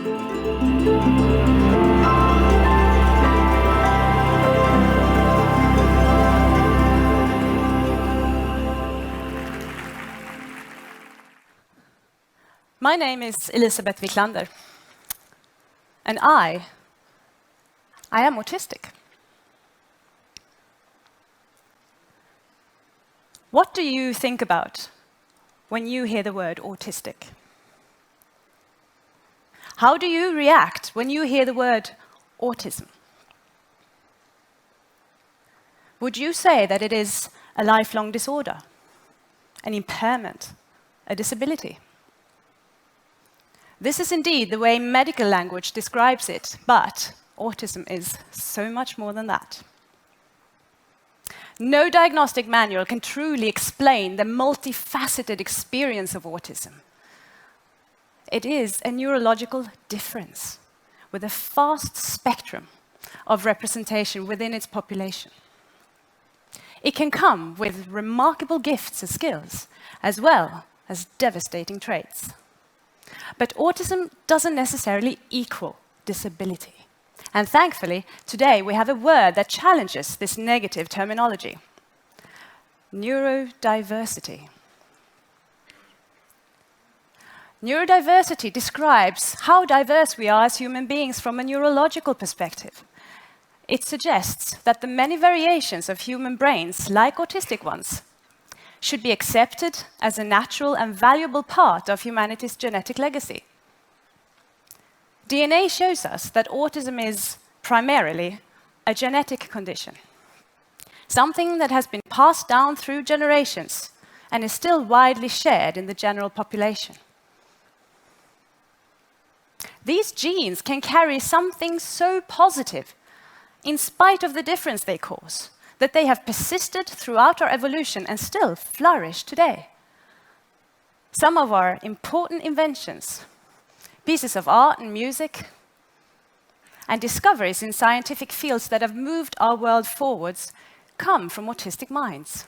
My name is Elisabeth Wiklander, and I am autistic. What do you think about when you hear the word autistic? How do you react when you hear the word autism? Would you say that it is a lifelong disorder, an impairment, a disability? This is indeed the way medical language describes it, but autism is so much more than that. No diagnostic manual can truly explain the multifaceted experience of autism. It is a neurological difference with a vast spectrum of representation within its population. It can come with remarkable gifts and skills, as well as devastating traits. But autism doesn't necessarily equal disability. And thankfully, today we have a word that challenges this negative terminology: neurodiversity. Neurodiversity describes how diverse we are as human beings from a neurological perspective. It suggests that the many variations of human brains, like autistic ones, should be accepted as a natural and valuable part of humanity's genetic legacy. DNA shows us that autism is primarily a genetic condition, something that has been passed down through generations and is still widely shared in the general population. These genes can carry something so positive, in spite of the difference they cause, that they have persisted throughout our evolution and still flourish today. Some of our important inventions, pieces of art and music, and discoveries in scientific fields that have moved our world forwards come from autistic minds.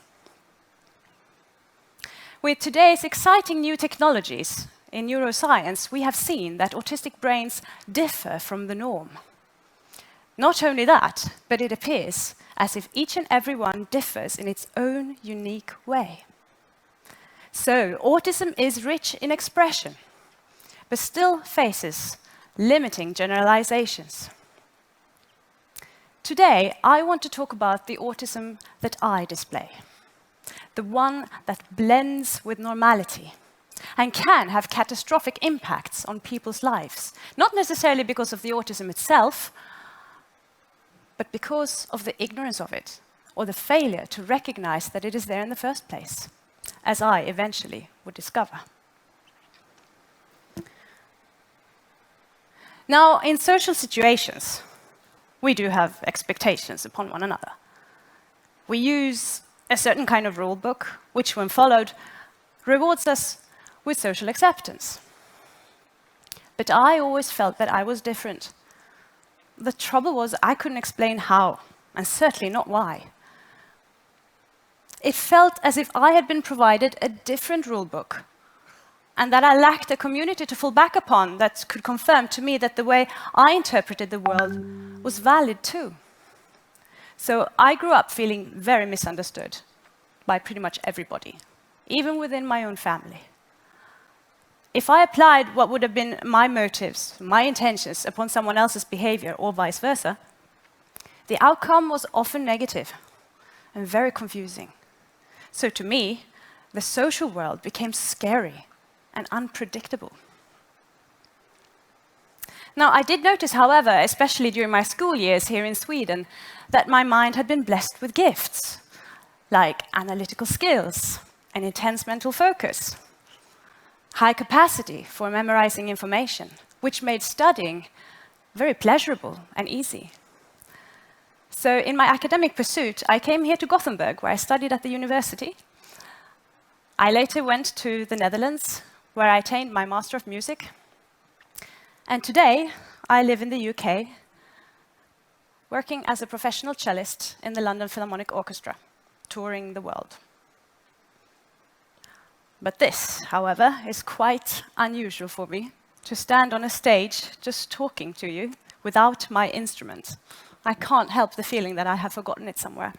With today's exciting new technologies in neuroscience, we have seen that autistic brains differ from the norm. Not only that, but it appears as if each and every one differs in its own unique way. So, autism is rich in expression, but still faces limiting generalizations. Today, I want to talk about the autism that I display, the one that blends with normality and can have catastrophic impacts on people's lives, not necessarily because of the autism itself, but because of the ignorance of it, or the failure to recognize that it is there in the first place, as I eventually would discover. Now, in social situations, we do have expectations upon one another. We use a certain kind of rule book, which, when followed, rewards us with social acceptance. But I always felt that I was different. The trouble was I couldn't explain how, and certainly not why. It felt as if I had been provided a different rule book, and that I lacked a community to fall back upon that could confirm to me that the way I interpreted the world was valid too. So I grew up feeling very misunderstood by pretty much everybody, even within my own family. If I applied what would have been my motives, my intentions, upon someone else's behavior, or vice versa, the outcome was often negative and very confusing. So to me, the social world became scary and unpredictable. Now, I did notice, however, especially during my school years here in Sweden, that my mind had been blessed with gifts, like analytical skills and intense mental focus, high capacity for memorizing information, which made studying very pleasurable and easy. So in my academic pursuit, I came here to Gothenburg, where I studied at the university. I later went to the Netherlands, where I attained my Master of Music. And today, I live in the UK, working as a professional cellist in the London Philharmonic Orchestra, touring the world. But this, however, is quite unusual for me, to stand on a stage just talking to you without my instrument. I can't help the feeling that I have forgotten it somewhere.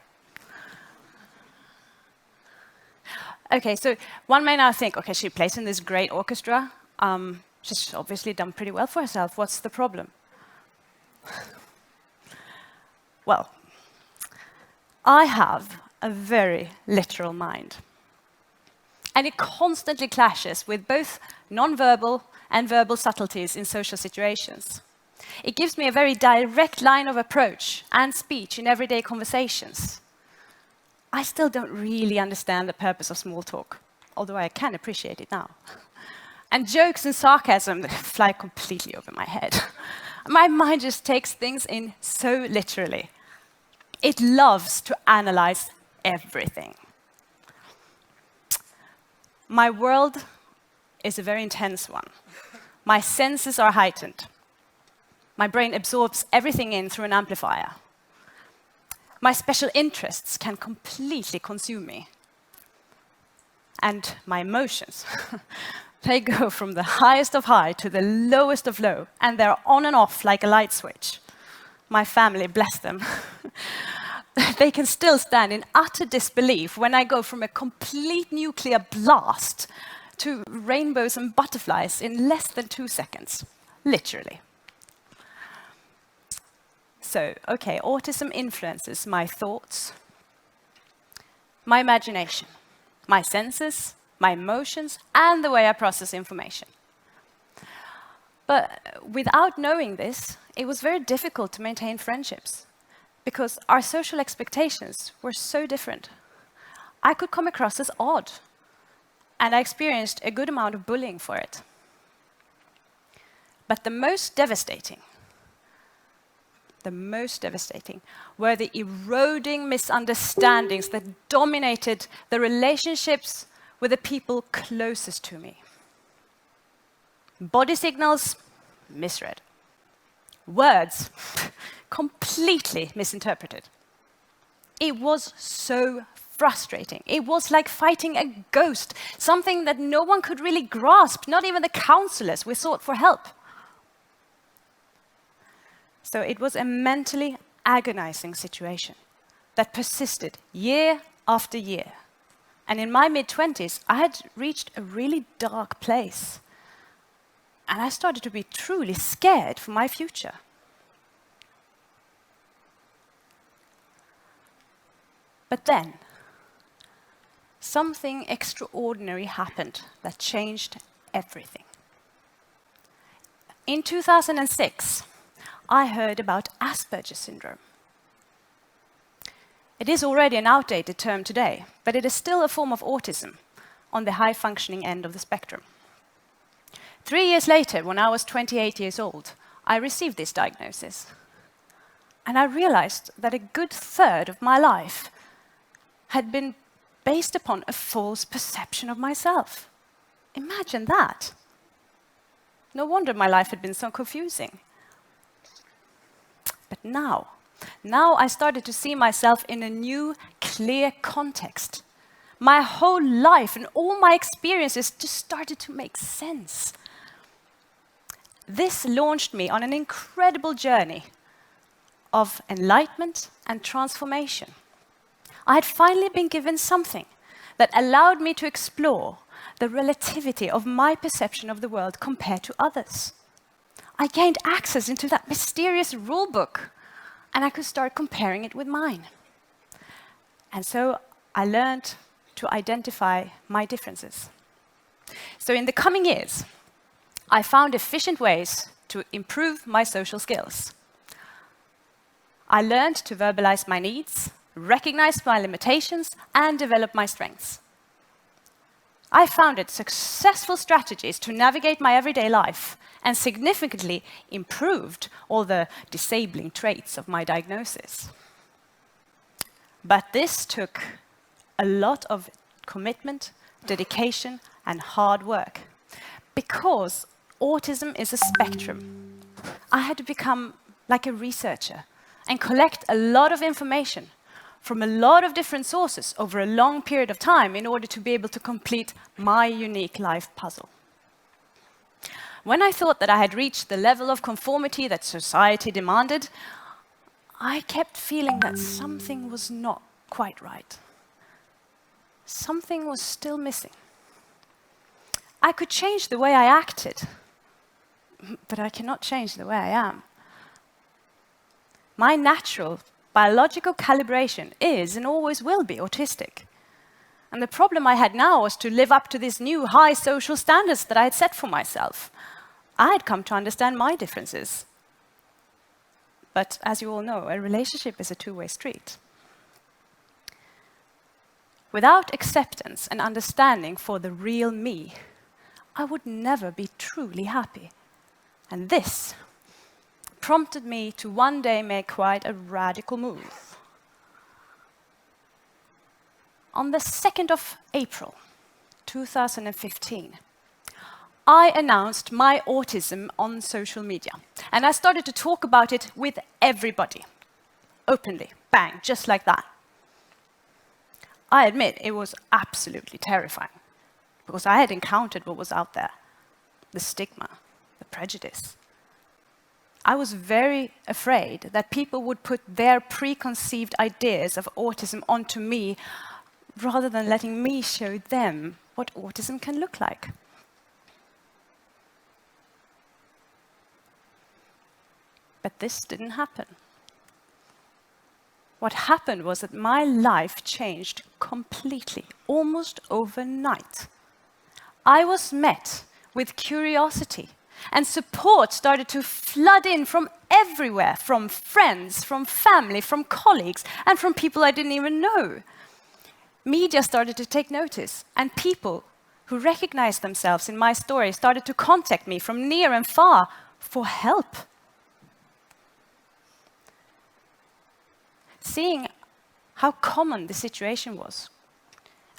Okay, so one may now think, okay, she plays in this great orchestra. She's obviously done pretty well for herself. What's the problem? Well, I have a very literal mind. And it constantly clashes with both non-verbal and verbal subtleties in social situations. It gives me a very direct line of approach and speech in everyday conversations. I still don't really understand the purpose of small talk, although I can appreciate it now. And jokes and sarcasm fly completely over my head. My mind just takes things in so literally. It loves to analyze everything. My world is a very intense one. My senses are heightened. My brain absorbs everything in through an amplifier. My special interests can completely consume me. And my emotions, they go from the highest of high to the lowest of low, and they're on and off like a light switch. My family, bless them, they can still stand in utter disbelief when I go from a complete nuclear blast to rainbows and butterflies in less than 2 seconds, literally. So, okay, autism influences my thoughts, my imagination, my senses, my emotions, and the way I process information. But without knowing this, it was very difficult to maintain friendships because our social expectations were so different. I could come across as odd, and I experienced a good amount of bullying for it. But the most devastating were the eroding misunderstandings that dominated the relationships with the people closest to me. Body signals, misread. Words, completely misinterpreted. It was so frustrating. It was like fighting a ghost, something that no one could really grasp, not even the counselors we sought for help. So it was a mentally agonizing situation that persisted year after year. And in my mid-20s, I had reached a really dark place. And I started to be truly scared for my future. But then, something extraordinary happened that changed everything. In 2006, I heard about Asperger's syndrome. It is already an outdated term today, but it is still a form of autism on the high-functioning end of the spectrum. 3 years later, when I was 28 years old, I received this diagnosis. And I realized that a good third of my life had been based upon a false perception of myself. Imagine that. No wonder my life had been so confusing. But now I started to see myself in a new, clear context. My whole life and all my experiences just started to make sense. This launched me on an incredible journey of enlightenment and transformation. I had finally been given something that allowed me to explore the relativity of my perception of the world compared to others. I gained access into that mysterious rule book, and I could start comparing it with mine. And so I learned to identify my differences. So in the coming years, I found efficient ways to improve my social skills. I learned to verbalize my needs, recognize my limitations, and develop my strengths. I founded successful strategies to navigate my everyday life and significantly improved all the disabling traits of my diagnosis. But this took a lot of commitment, dedication, and hard work. Because autism is a spectrum, I had to become like a researcher and collect a lot of information from a lot of different sources over a long period of time in order to be able to complete my unique life puzzle. When I thought that I had reached the level of conformity that society demanded, I kept feeling that something was not quite right. Something was still missing. I could change the way I acted, but I cannot change the way I am. My natural biological calibration is and always will be autistic. And the problem I had now was to live up to these new high social standards that I had set for myself. I had come to understand my differences. But as you all know, a relationship is a two-way street. Without acceptance and understanding for the real me, I would never be truly happy. And this prompted me to one day make quite a radical move. On the 2nd of April, 2015, I announced my autism on social media. And I started to talk about it with everybody, openly, bang, just like that. I admit it was absolutely terrifying, because I had encountered what was out there, the stigma, the prejudice. I was very afraid that people would put their preconceived ideas of autism onto me rather than letting me show them what autism can look like. But this didn't happen. What happened was that my life changed completely, almost overnight. I was met with curiosity, and support started to flood in from everywhere, from friends, from family, from colleagues, and from people I didn't even know. Media started to take notice, and people who recognized themselves in my story started to contact me from near and far for help. Seeing how common the situation was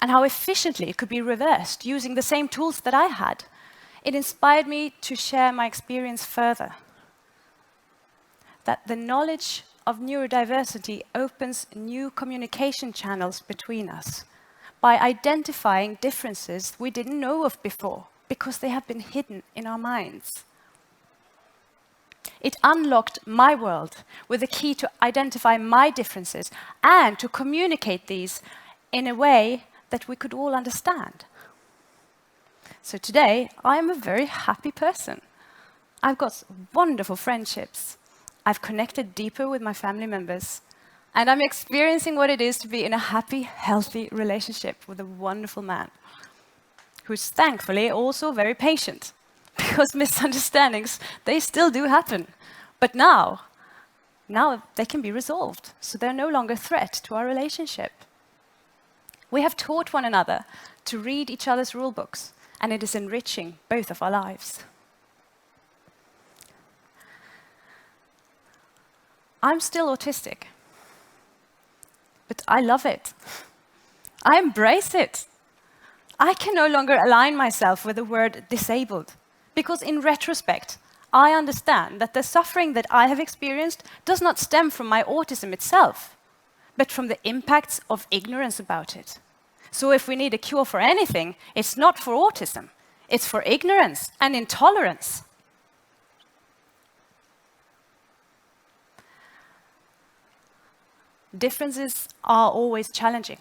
and how efficiently it could be reversed using the same tools that I had, it inspired me to share my experience further. That the knowledge of neurodiversity opens new communication channels between us by identifying differences we didn't know of before because they have been hidden in our minds. It unlocked my world with the key to identify my differences and to communicate these in a way that we could all understand. So today, I am a very happy person. I've got wonderful friendships. I've connected deeper with my family members. And I'm experiencing what it is to be in a happy, healthy relationship with a wonderful man, who's thankfully also very patient. Because misunderstandings, they still do happen. But now they can be resolved, so they're no longer a threat to our relationship. We have taught one another to read each other's rule books, and it is enriching both of our lives. I'm still autistic, but I love it. I embrace it. I can no longer align myself with the word disabled. Because in retrospect, I understand that the suffering that I have experienced does not stem from my autism itself, but from the impacts of ignorance about it. So if we need a cure for anything, it's not for autism, it's for ignorance and intolerance. Differences are always challenging.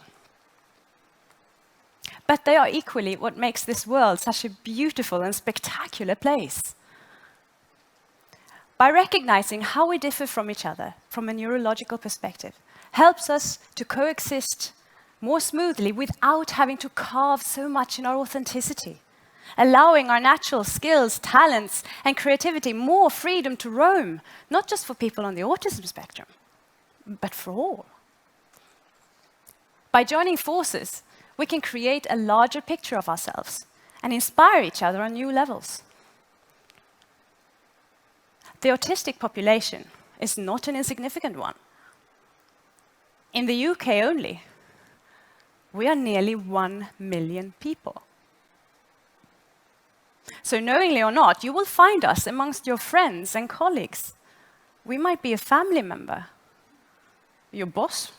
But they are equally what makes this world such a beautiful and spectacular place. By recognizing how we differ from each other from a neurological perspective, helps us to coexist more smoothly without having to carve so much in our authenticity, allowing our natural skills, talents, and creativity more freedom to roam, not just for people on the autism spectrum, but for all. By joining forces, we can create a larger picture of ourselves and inspire each other on new levels. The autistic population is not an insignificant one. In the UK only, we are nearly 1 million people. So knowingly or not, you will find us amongst your friends and colleagues. We might be a family member, your boss,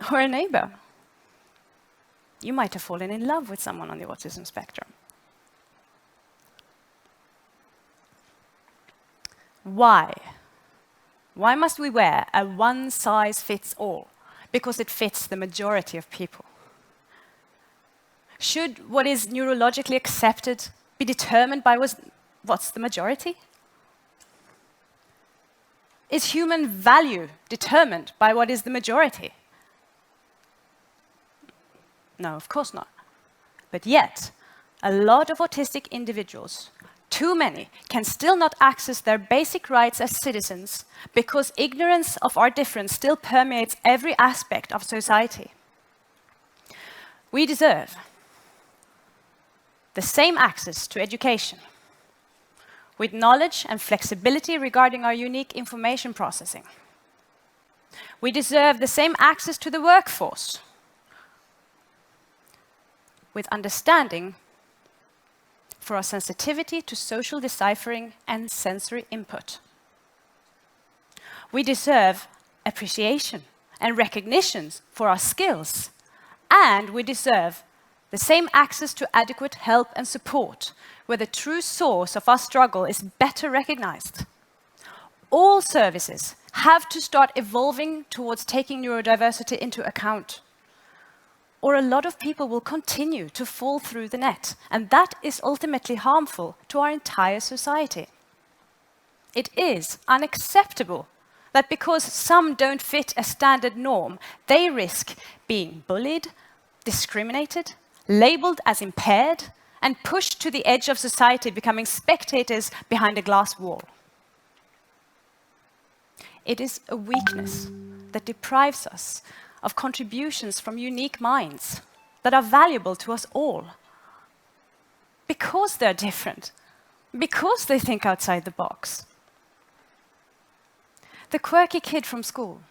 or a neighbor. You might have fallen in love with someone on the autism spectrum. Why? Why must we wear a one-size-fits-all? Because it fits the majority of people. Should what is neurologically accepted be determined by what's the majority? Is human value determined by what is the majority? No, of course not. But yet, a lot of autistic individuals, too many, can still not access their basic rights as citizens because ignorance of our difference still permeates every aspect of society. We deserve the same access to education, with knowledge and flexibility regarding our unique information processing. We deserve the same access to the workforce, with understanding for our sensitivity to social deciphering and sensory input. We deserve appreciation and recognition for our skills, and we deserve the same access to adequate help and support, where the true source of our struggle is better recognized. All services have to start evolving towards taking neurodiversity into account, or a lot of people will continue to fall through the net, and that is ultimately harmful to our entire society. It is unacceptable that because some don't fit a standard norm, they risk being bullied, discriminated, labeled as impaired, and pushed to the edge of society, becoming spectators behind a glass wall. It is a weakness that deprives us of contributions from unique minds that are valuable to us all. Because they're different, because they think outside the box. The quirky kid from school,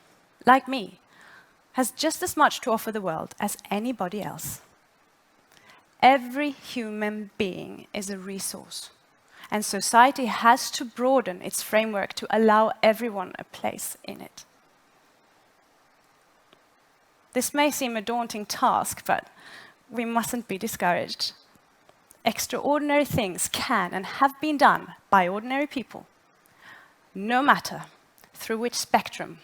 like me, has just as much to offer the world as anybody else. Every human being is a resource, and society has to broaden its framework to allow everyone a place in it. This may seem a daunting task, but we mustn't be discouraged. Extraordinary things can and have been done by ordinary people, no matter through which spectrum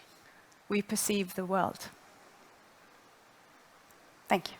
we perceive the world. Thank you.